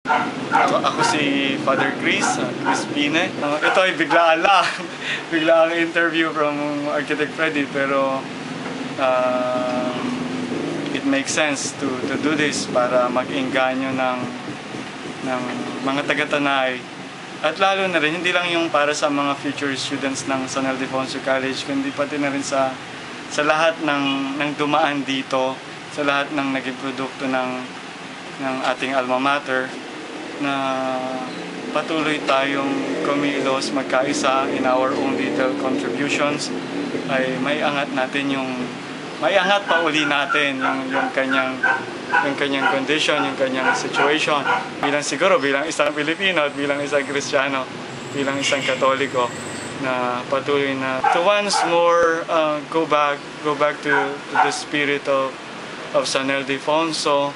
Ako si Father Chris Pine. Ito ay biglaan lang. Biglaang interview from Architect Freddy, pero it makes sense to do this para mag-engganyo ng mga taga-Tanay. At lalo na rin, hindi lang yung para sa mga future students ng San Ildefonso College, kundi pati na rin sa lahat ng dumaan dito, sa lahat ng naging produkto ng ating alma mater, na patuloy tayong kumilos, magkaisa in our own little contributions, ay may angat pa uli natin yung kanyang condition, yung kanyang situation. Bilang isang Pilipino at bilang isang Kristiyano, bilang isang Katoliko, na patuloy na to once more go back to the spirit of San Ildefonso,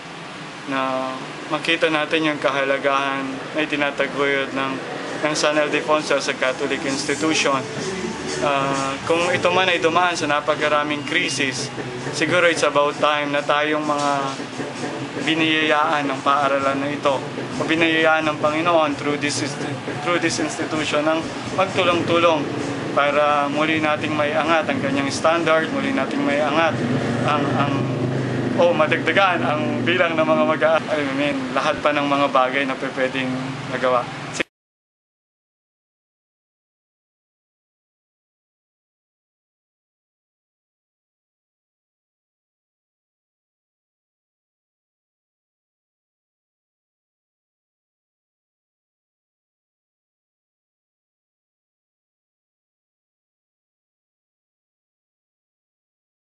na makita natin yung kahalagahan na itinataguyod ng San Ildefonso sa Catholic institution. Kung ito man ay dumaan sa napakaraming krisis, siguro it's about time na tayong mga biniyayaan ng paaralan na ito, o biniyayaan ng Panginoon through this institution, ng magtulong-tulong para muli nating may angat ang kanyang standard, muli nating may angat madagdagan ang bilang ng mga lahat pa ng mga bagay na pwedeng nagawa.